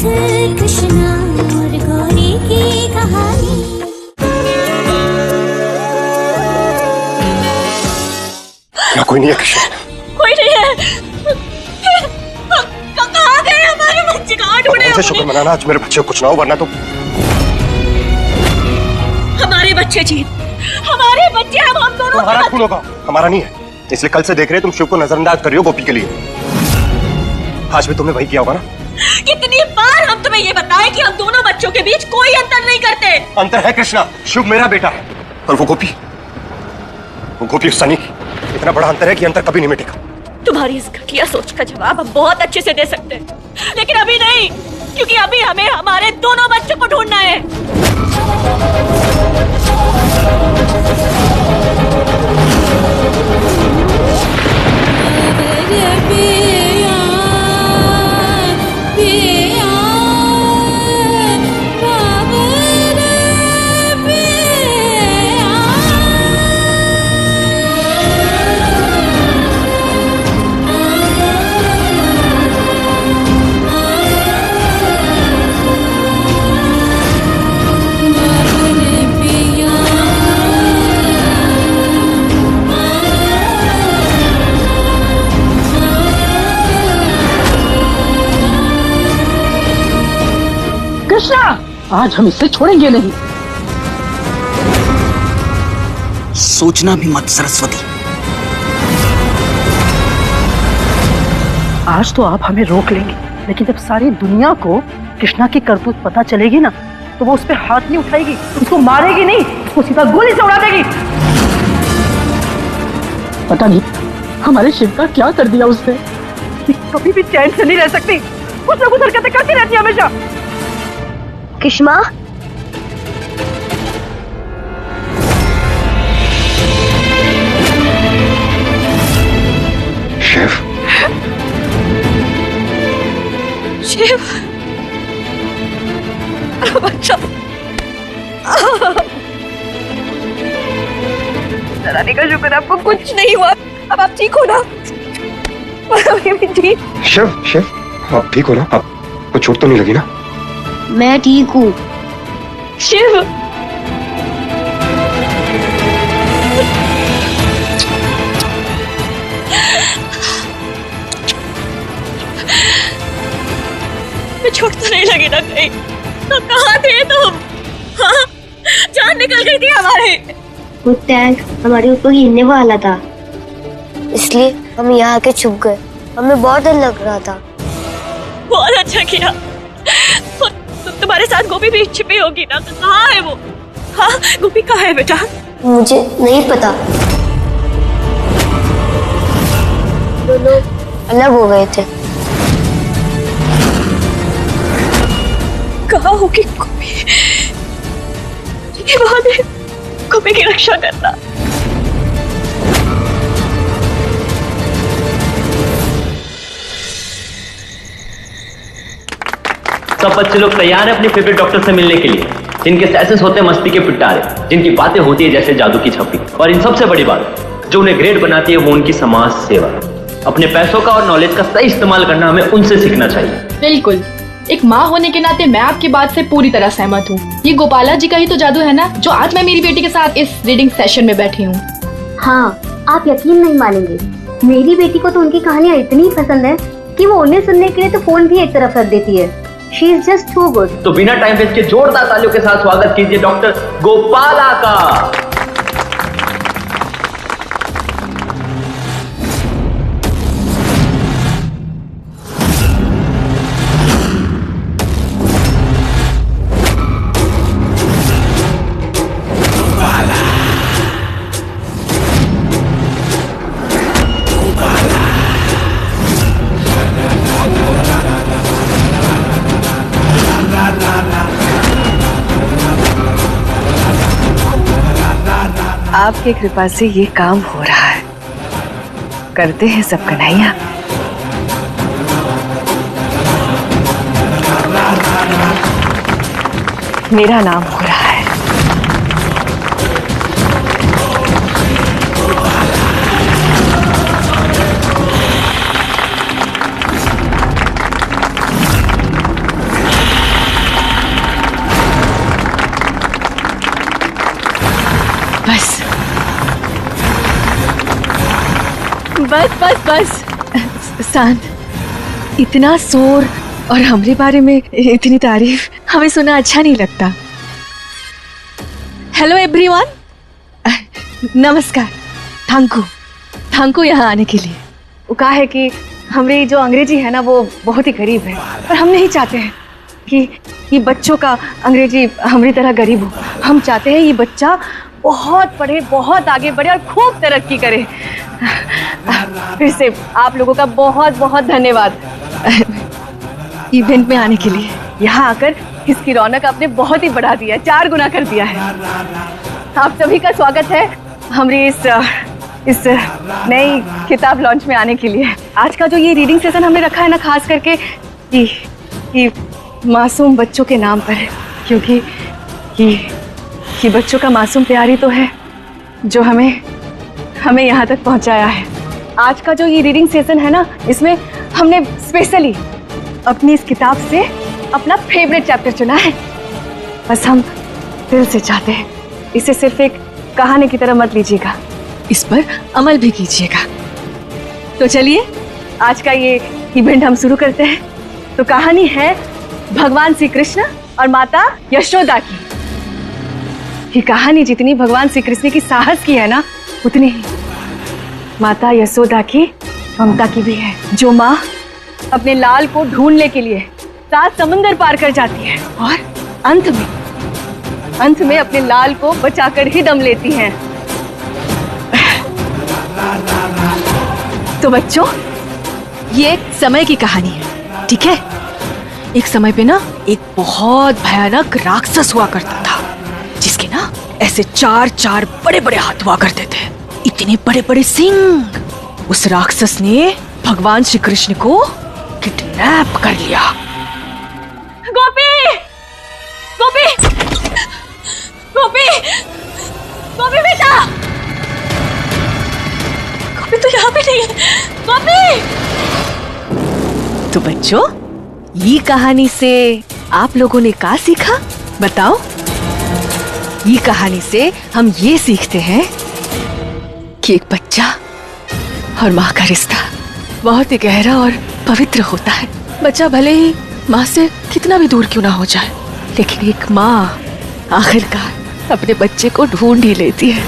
नाथ कृष्णा और गौरी की कहानी। यहाँ कोई नहीं है कृष्ण, कोई नहीं है। कहाँ गए हमारे बच्चे, कहाँ ढूंढे? ऐसे शुक्र मनाना आज मेरे बच्चे को कुछ ना हो, वरना तो हमारे बच्चे जी, हमारे बच्चे, हम दोनों तुम्हारा खून होगा, हमारा नहीं है। इसलिए कल से देख रहे तुम शिव को नजरअंदाज कर रही हो गोपी के लिए। आज भी तुमने वही किया होगा ना? कितनी बार हम तुम्हें ये बताएं कि हम दोनों बच्चों के बीच कोई अंतर नहीं करते। अंतर है कृष्णा, शिव मेरा बेटा है और वो गोपी सनी। इतना बड़ा अंतर है कि अंतर कभी नहीं मिटेगा। तुम्हारी इस घटिया सोच का जवाब हम बहुत अच्छे से दे सकते हैं, लेकिन अभी नहीं, क्योंकि अभी हमें हमारे दोनों बच्चों को ढूंढना है। आज हम इसे छोड़ेंगे नहीं। सोचना भी मत सरस्वती। आज तो आप हमें रोक लेंगे, लेकिन जब सारी दुनिया को कृष्णा की करतूत पता चलेगी ना, तो वो उस पर हाथ नहीं उठाएगी, उसको मारेगी नहीं, उसको सीधा गोली से उड़ा देगी। पता नहीं हमारे शिव का क्या कर दिया उसने, कभी भी चैन से नहीं रह सकती, कुछ ना कुछ हरकतें करती रहती है हमेशा। कृष्णा, शिव, शिव, बच्चा, डराने का शुक्र, आपको कुछ नहीं हुआ। अब आप ठीक हो ना? शिव, शिव, आप ठीक हो ना? आपको चोट तो नहीं लगी ना? मैं ठीक हूँ। शिव, चोट तो नहीं लगी ना कहीं? तो कहाँ थे तुम? हाँ? जान निकल गई थी हमारे। वो टैंक हमारे ऊपर गिरने वाला था, इसलिए हम यहाँ आके छुप गए। हमें बहुत डर लग रहा था। बहुत अच्छा किया। तुम्हारे साथ गोपी भी छिपी होगी ना, तो कहाँ है वो? हाँ, गोपी कहाँ है बेटा? मुझे नहीं पता, दोनों अलग हो गए थे। कहाँ होगी गोपी? ये बात है, गोपी की रक्षा करना। सब बच्चे लोग तैयार हैं अपने फेवरेट डॉक्टर से मिलने के लिए, जिनके सेशंस होते हैं मस्ती के पिटारे, जिनकी बातें होती है जैसे जादू की छप्पी, और इन सबसे बड़ी बात जो उन्हें ग्रेट बनाती है वो उनकी समाज सेवा। अपने पैसों का और नॉलेज का सही इस्तेमाल करना हमें उनसे सीखना चाहिए। बिल्कुल, एक माँ होने के नाते मैं आपकी बात से पूरी तरह सहमत हूँ। ये गोपाला जी का ही तो जादू है ना, जो आज मैं मेरी बेटी के साथ इस रीडिंग सेशन में बैठी हूँ। हाँ, आप यकीन नहीं मानेंगे, मेरी बेटी को तो उनकी कहानियाँ इतनी पसंद है कि वो उन्हें सुनने के लिए तो फोन भी एक तरफ रख देती है। She is just too good. तो बिना टाइम वेस्ट के जोरदार तालियों के साथ स्वागत कीजिए डॉक्टर गोपाला का। आपकी कृपा से ये काम हो रहा है। करते हैं सब कन्हैया। मेरा नाम हो रहा है। बस बस बस बस शांत। इतना शोर और हमारे बारे में इतनी तारीफ हमें सुना अच्छा नहीं लगता। हेलो एवरीवन, नमस्कार। थैंक यू यहाँ आने के लिए। वो कहा है कि हमारी जो अंग्रेजी है ना वो बहुत ही गरीब है, पर हम नहीं चाहते हैं कि ये बच्चों का अंग्रेजी हमारी तरह गरीब हो। हम चाहते हैं ये बच्चा बहुत पढ़े, बहुत आगे बढ़े और खूब तरक्की करे। फिर से आप लोगों का बहुत बहुत धन्यवाद इवेंट में आने के लिए। यहाँ आकर इसकी रौनक आपने बहुत ही बढ़ा दिया है, 4 गुना कर दिया है। आप सभी का स्वागत है हमारी इस नई किताब लॉन्च में आने के लिए। आज का जो ये रीडिंग सेशन हमने रखा है ना, खास करके ये मासूम बच्चों के नाम पर है, क्योंकि ये बच्चों का मासूम प्यार ही तो है जो हमें यहाँ तक पहुँचाया है। आज का जो ये रीडिंग सेशन है ना, इसमें हमने स्पेशली अपनी इस किताब से अपना फेवरेट चैप्टर चुना है। बस हम दिल से चाहते हैं इसे सिर्फ एक कहानी की तरह मत लीजिएगा, इस पर अमल भी कीजिएगा। तो चलिए आज का ये इवेंट हम शुरू करते हैं। तो कहानी है भगवान श्री कृष्ण और माता यशोदा की। ये कहानी जितनी भगवान श्री कृष्ण की साहस की है ना, उतनी ही माता यशोदा की ममता की भी है, जो माँ अपने लाल को ढूंढने के लिए 7 समुंदर पार कर जाती है और अंत में अपने लाल को बचाकर ही दम लेती हैं। तो बच्चों, ये एक समय की कहानी है, ठीक है? एक समय पे ना एक बहुत भयानक राक्षस हुआ करता था, जिसके ना ऐसे 4 बड़े बड़े हाथ हुआ करते थे, इतने बड़े बड़े सिंह। उस राक्षस ने भगवान श्री कृष्ण को किडनैप कर लिया। गोपी, गोपी, गोपी, गोपी बेटा, गोपी तो यहाँ पे नहीं है। गोपी। तो बच्चों, ये कहानी से आप लोगों ने क्या सीखा बताओ? ये कहानी से हम ये सीखते हैं कि एक बच्चा और माँ का रिश्ता बहुत ही गहरा और पवित्र होता है। बच्चा भले ही माँ से कितना भी दूर क्यों ना हो जाए, लेकिन एक माँ आखिरकार अपने बच्चे को ढूंढ ही लेती है।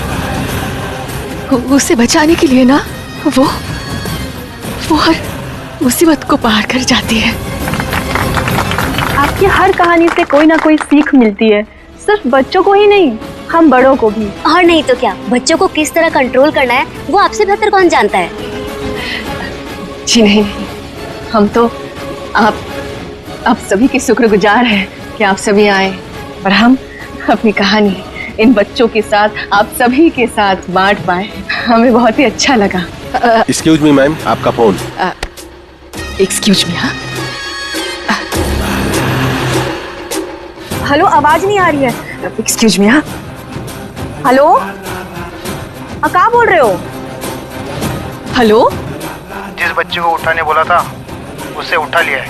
उसे बचाने के लिए ना वो हर मुसीबत को पार कर जाती है। आपकी हर कहानी से कोई ना कोई सीख मिलती है, सिर्फ बच्चों को ही नहीं, हम बड़ों को भी। और नहीं तो क्या, बच्चों को किस तरह कंट्रोल करना है वो आपसे बेहतर कौन जानता है। जी नहीं, हम तो आप सभी के शुक्रगुजार हैं कि आप सभी आए और हम अपनी कहानी इन बच्चों के साथ, आप सभी के साथ बांट पाए। हमें बहुत ही अच्छा लगा। एक्सक्यूज मी मैम, आपका फोन। Excuse me. हाँ, हेलो, आवाज नहीं आ रही है। Excuse me. हाँ, हेलो, क्या बोल रहे हो? हेलो। जिस बच्चे को उठाने बोला था उसे उठा लिया है।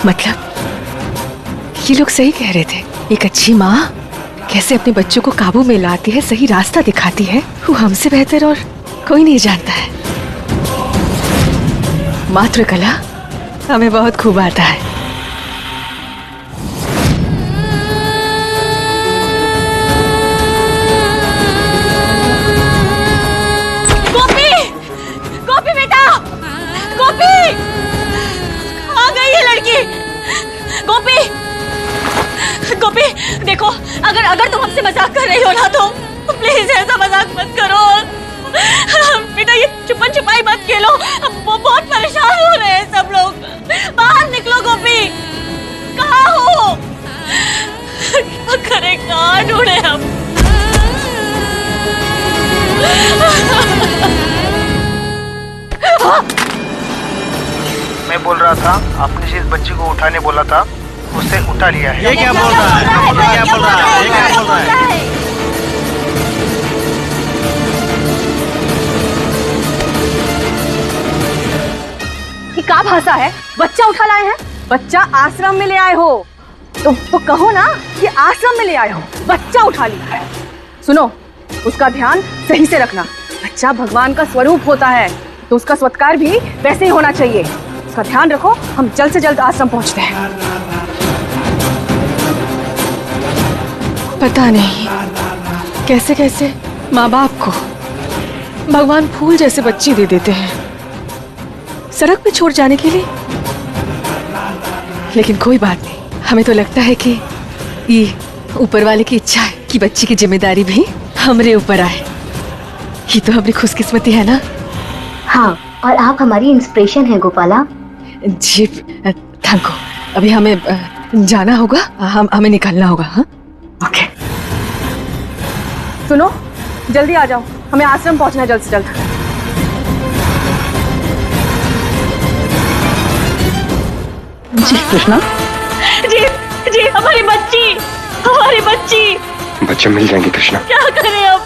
मतलब ये लोग सही कह रहे थे, एक अच्छी माँ कैसे अपने बच्चों को काबू में लाती है, सही रास्ता दिखाती है, वो हमसे बेहतर और कोई नहीं जानता है। मातृकला हमें बहुत खूब आता है। गोपी, गोपी बेटा, गोपी, आ गई है लड़की। गोपी, गोपी देखो, अगर तुम हमसे मजाक कर रही हो ना तो प्लीज ऐसा मजाक मत करो। बेटा ये छुपन छुपाई मत खेलो, वो बहुत परेशान हो रहे हैं सब लोग। बाहर निकलो गोपी, कहाँ हो? क्या करें, कहाँ ढूंढे हम? मैं बोल रहा था, आपने जिस बच्चे को उठाने बोला था उसे उठा लिया है। ये क्या बोल रहा है? ये क्या बोल रहा है? ये क्या बोल रहा है? ये क्या भाषा है? बच्चा उठा लाए हैं? बच्चा आश्रम में ले आए हो तो कहो ना कि आश्रम में ले आए हो, बच्चा उठा लिया है। सुनो, उसका ध्यान सही से रखना। बच्चा भगवान का स्वरूप होता है, तो उसका सत्कार भी वैसे ही होना चाहिए। उसका ध्यान रखो, हम जल्द से जल्द आश्रम पहुंचते हैं। पता नहीं कैसे कैसे माँ बाप को भगवान फूल जैसे बच्चे दे देते हैं सड़क पे छोड़ जाने के लिए। लेकिन कोई बात नहीं, हमें तो लगता है कि ये ऊपर वाले की इच्छा है कि बच्ची की जिम्मेदारी भी हमरे ऊपर आए। ये तो हमारी खुशकिस्मती है ना। हाँ, और आप हमारी इंस्पिरेशन है गोपाला। जी थैंक यू। अभी हमें जाना होगा, हमें निकलना होगा। हाँ ओके। सुनो, जल्दी आ जाओ, हमें आश्रम पहुंचना है जल्द से जल्द। जी कृष्णा। जी जी, हमारी बच्ची। बच्चे मिल जाएंगे कृष्णा। क्या करें अब?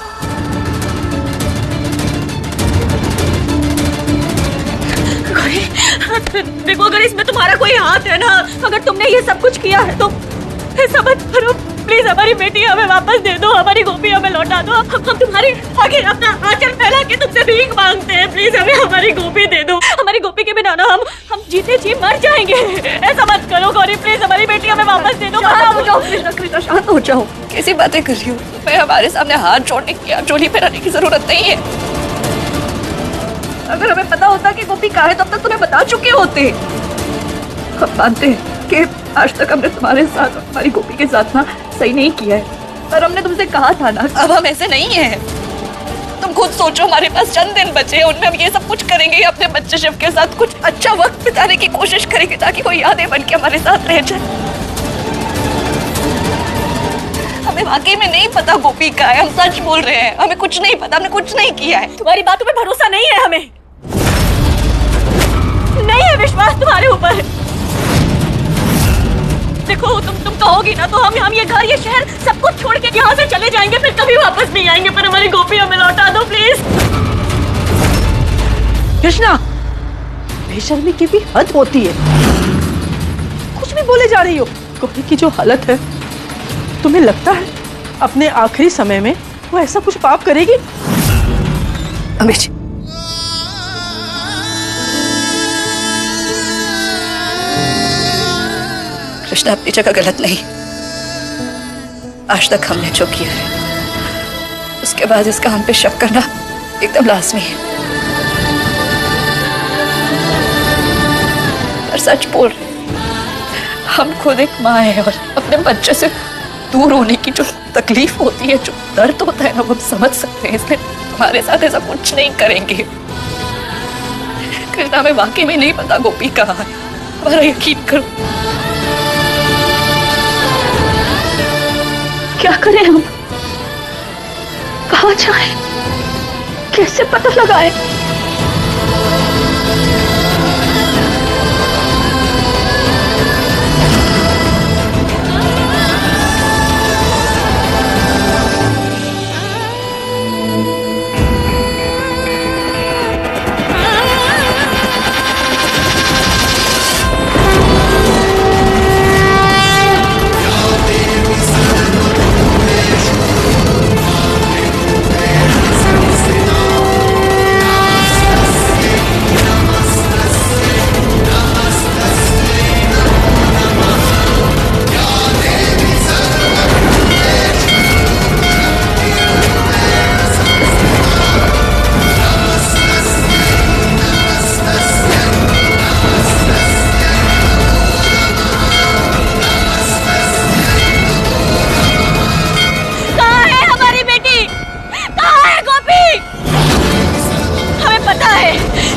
देखो, अगर इसमें तुम्हारा कोई हाथ है ना, अगर तुमने ये सब कुछ किया है तो ऐसा मत करो प्लीज। हमारी बेटी हमें वापस दे दो, हमारी गोपी हमें लौटा दो। हम तुम्हारे आगे अपना आंचल फैला के तुमसे भीख मांगते हैं, प्लीज हमें हमारी गोपी दे दो। हमारी गोपी के बिना ना हम जीते जी मर जाएंगे। ऐसा मत करो गौरी, प्लीज हमारी बेटी हमें वापस दे दो। कृष्णा शांत हो जाओ। कैसी बातें कर रही हो? मैं हमारे सामने हाथ जोड़ने की, चोली पहनाने की जरूरत नहीं है। अगर हमें पता होता कि गोपी कहाँ है तो अब तक तुम्हें बता चुके होते। हम मानते हैं कि आज तक हमने तुम्हारे साथ और तुम्हारी गोपी के साथ ना सही नहीं किया है, पर हमने तुमसे कहा था ना। अब हम ऐसे नहीं हैं। तुम खुद सोचो, हमारे पास चंद दिन बचे हैं, उनमें हम ये सब कुछ करेंगे, अपने बच्चे शिव के साथ कुछ अच्छा वक्त बिताने की कोशिश करेंगे ताकि कोई यादें बन के हमारे साथ रह जाए। हमें वाकई में नहीं पता गोपी का है, हम सच बोल रहे हैं, हमें कुछ नहीं पता, हमने कुछ नहीं किया है। तुम्हारी बातों पे भरोसा नहीं है, हमें नहीं है विश्वास तुम्हारे ऊपर। देखो, तुम कहोगी ना तो हम ये घर, ये शहर सब कुछ छोड़ के यहाँ से चले जाएंगे, फिर कभी वापस नहीं आएंगे। पर हमारी गोपी हमें लौटा दो प्लीज। कृष्णा, बेशर्मी की भी हद होती है। कुछ भी बोले जा रही हो। गोपी की जो हालत है, तुम्हें लगता है अपने आखिरी समय में वो ऐसा कुछ पाप करेगी? अमित, कृष्णा अपनी जगह गलत नहीं। आज तक हमने जो किया है उसके बाद इसका हम पे शक करना एकदम लाजमी है। पर सच बोल रहे, हम खुद एक माँ है और अपने बच्चे से दूर होने की जो तकलीफ होती है, जो दर्द होता है ना, वो हम समझ सकते हैं। इसलिए तुम्हारे साथ ऐसा कुछ नहीं करेंगे। कृष्णा, हमें वाकई में नहीं पता गोपी कहाँ है, हमारा यकीन करो। क्या करें हम? कहाँ जाएं? कैसे पता लगाएं?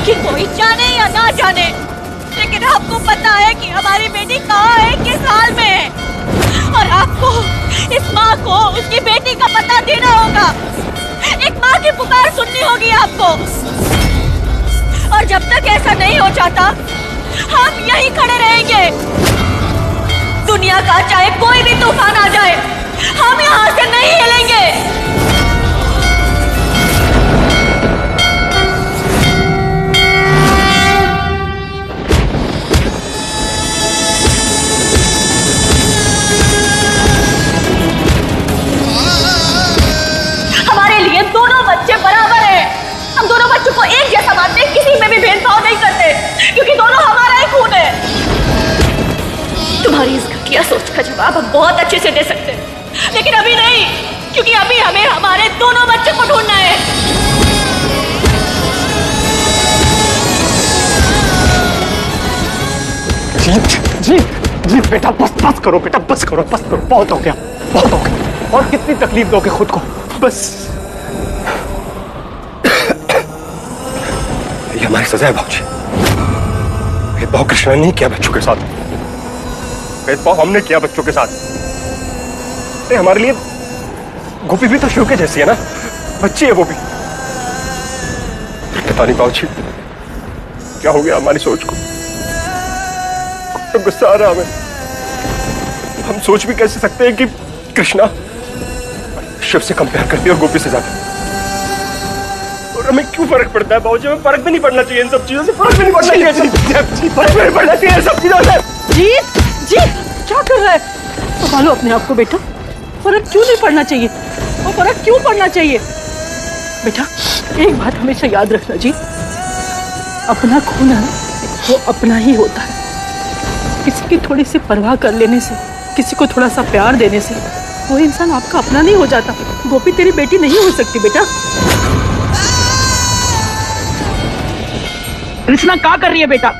कि कोई जाने या ना जाने, लेकिन आपको पता है कि हमारी बेटी कहाँ है, किस हाल में है। और आपको, इस माँ को उसकी बेटी का पता देना होगा। एक माँ की पुकार सुननी होगी आपको। और जब तक ऐसा नहीं हो जाता, हम यहीं खड़े रहेंगे। दुनिया का चाहे कोई भी तूफान आ जाए, हम यहाँ से नहीं हिलेंगे। तुम्हारी इस घटिया सोच का जवाब हम बहुत अच्छे से दे सकते हैं, लेकिन अभी नहीं, क्योंकि अभी हमें हमारे दोनों बच्चों को ढूंढना है। जी बेटा, बस करो बेटा, बस करो, बहुत हो गया, बहुत हो गया। और कितनी तकलीफ दोगे खुद को? बस ये हमारी सजा है बाबूजी। भेदभाव कृष्णा ने नहीं किया बच्चों के साथ, भेदभाव हमने किया बच्चों के साथ। हमारे लिए गोपी भी तो शिव के जैसी है ना, बच्ची है वो भी। पता नहीं बाबूजी क्या हो गया हमारी सोच को, तो गुस्सा आ रहा हमें। हम सोच भी कैसे सकते हैं कि कृष्णा शिव से कंपेयर करती है और गोपी से ज्यादा। और हमें क्यों फर्क पड़ता है बाबूजी? हमें फर्क भी नहीं पड़ना चाहिए इन सब चीजों से, फर्क भी नहीं पड़ना चाहिए, फर्क भी नहीं पड़ना चाहिए इन सब चीजों से। जी क्या कर रहा है? संभालो अपने आप को बेटा, फर्क क्यों नहीं पड़ना चाहिए? वो फर्क क्यों पड़ना चाहिए? बेटा एक बात हमेशा याद रखना जी, अपना खून है वो अपना ही होता है। किसी की थोड़ी सी परवाह कर लेने से, किसी को थोड़ा सा प्यार देने से वो इंसान आपका अपना नहीं हो जाता। गोपी तेरी बेटी नहीं हो सकती बेटा। कृष्णा क्या कर रही है बेटा?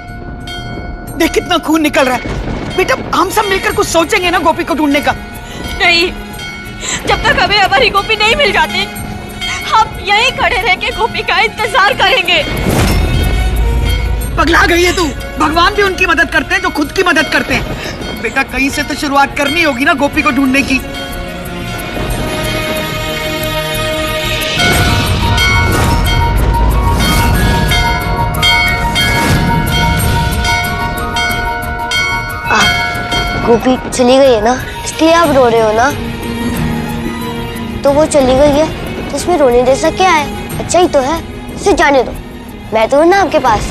देख कितना खून निकल रहा है। बेटा हम सब मिलकर कुछ सोचेंगे ना गोपी को ढूंढने का। नहीं, जब तक हमें हमारी गोपी नहीं मिल जाती, हम यहीं खड़े रह के गोपी का इंतजार करेंगे। पगला गई है तू? भगवान भी उनकी मदद करते हैं जो खुद की मदद करते हैं। बेटा कहीं से तो शुरुआत करनी होगी ना गोपी को ढूंढने की। गोपी चली गई है ना, इसलिए आप रो रहे हो ना? तो वो चली गई है तो इसमें रोने जैसा क्या है? अच्छा ही तो है, इसे जाने दो, मैं तो हूं ना आपके पास।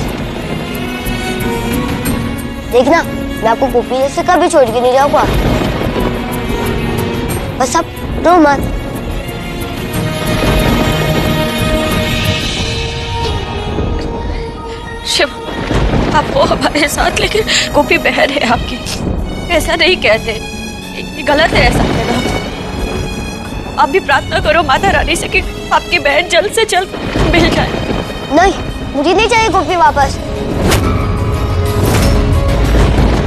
देखना मैं आपको गोपी जैसे कभी छोड़ के नहीं जाऊंगा। बस अब रो मत। शिव, आप हो हमारे साथ, लेकिन गोपी बहन है आपकी, ऐसा नहीं कहते, ये गलत है ऐसा कहना। आप भी प्रार्थना करो माता रानी से कि आपकी बहन जल्द से जल्द मिल जाए। नहीं, मुझे नहीं चाहिए गोपी वापस।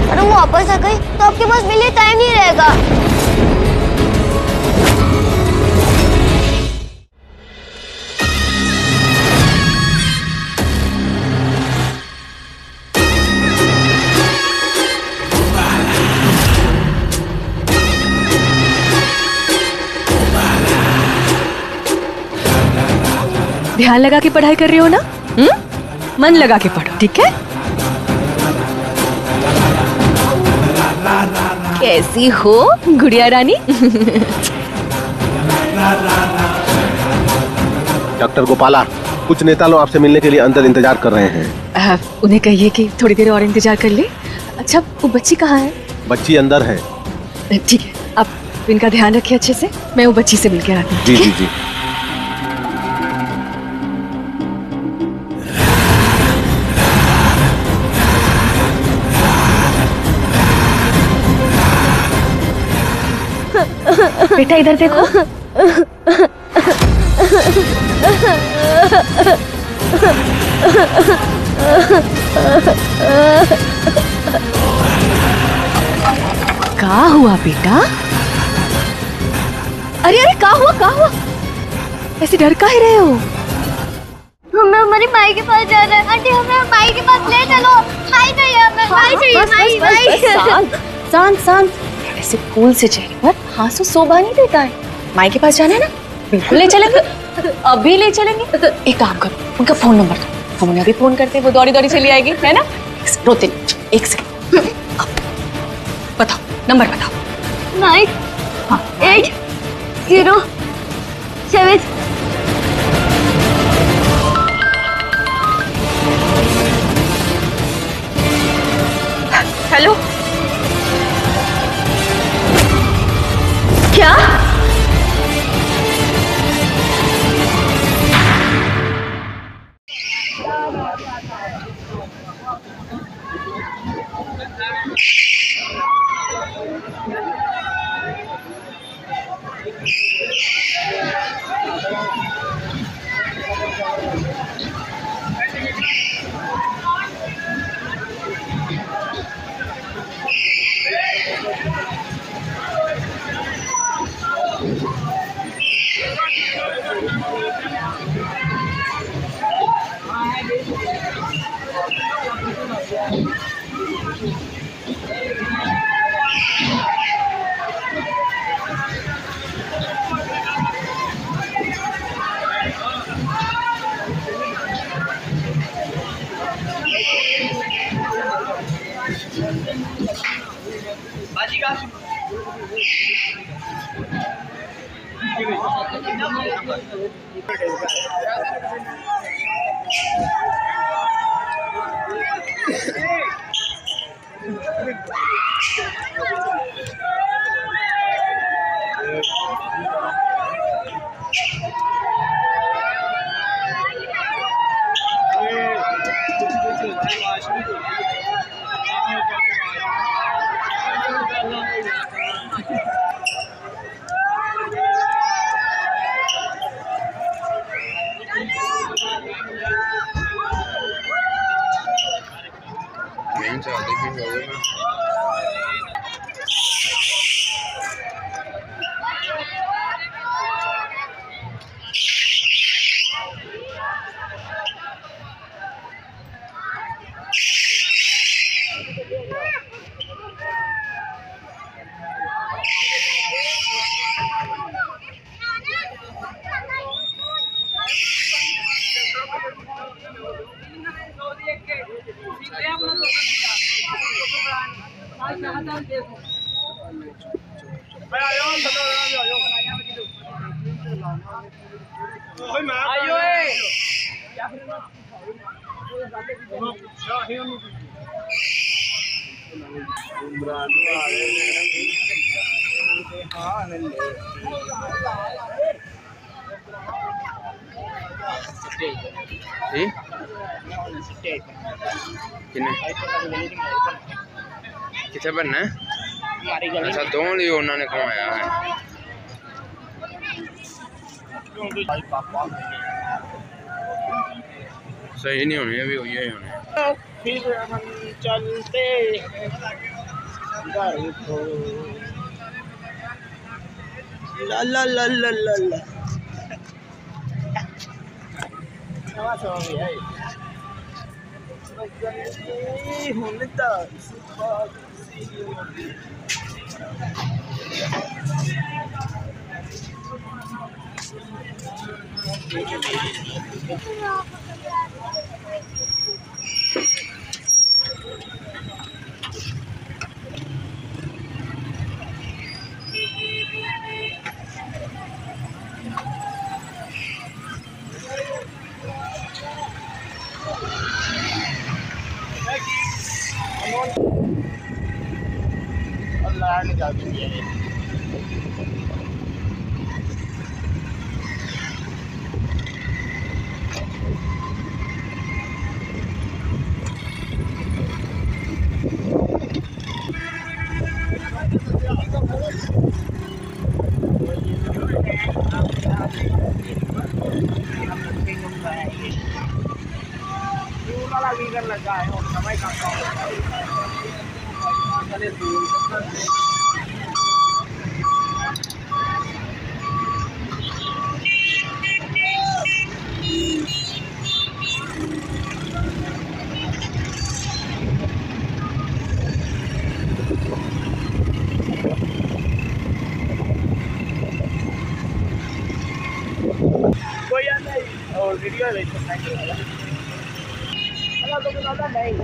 अगर वो वापस आ गई तो आपके पास मिलने टाइम नहीं रहेगा। ध्यान लगा के पढ़ाई कर रही हो ना? मन लगा के पढ़ो, ठीक है? कैसी हो गुड़िया रानी? डॉक्टर गोपाला, कुछ नेता लोग आपसे मिलने के लिए अंदर इंतजार कर रहे हैं। उन्हें कहिए कि थोड़ी देर और इंतजार कर ले। अच्छा, वो बच्ची कहाँ है? बच्ची अंदर है। ठीक है, आप इनका ध्यान रखिए अच्छे से, मैं वो बच्ची से मिलकर आती हूँ। जी जी जी। बेटा इधर देखो। क्या हुआ बेटा? अरे अरे क्या हुआ? ऐसे डर काहे रहे हो? हमें हमारी माई के पास जाना है। आंटी हमें माई के पास ले चलो। माई चाहिए हमें, माई चाहिए, माई। शांत। ऐसे फूल से चेहरे पर आंसू शोभा नहीं देता है। माई के पास जाना है ना, बिल्कुल ले चलेंगे, अभी ले चलेंगे। एक काम करो, उनका फोन नंबर दो, हम उन्हें अभी फोन करते हैं, वो दौड़ी चली आएगी, है ना? रोते नहीं, एक सेकंड। बताओ, नंबर बताओ। 9807। हेलो, क्या? किथे बनना है? अच्छा दोनों ही उन्होंने कमाया है। सही नहीं होनी अभी, हुई है होने। फिर हम चलते ला ला ला ला ला ला अल्लाह निकाल दिया है। लगा है और समय का कोई नहीं और वीडियो देख सकते हैं। तो नहीं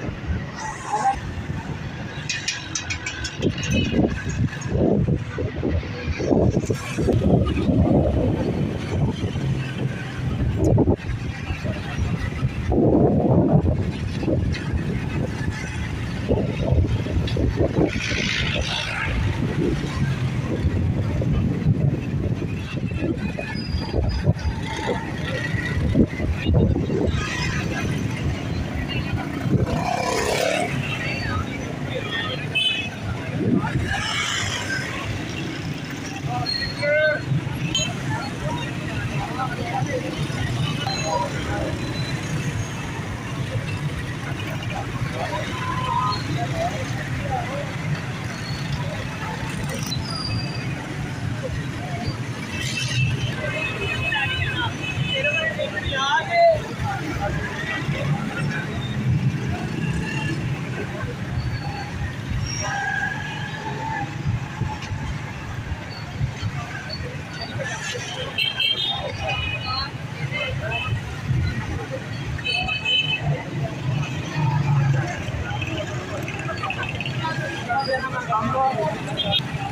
शाम को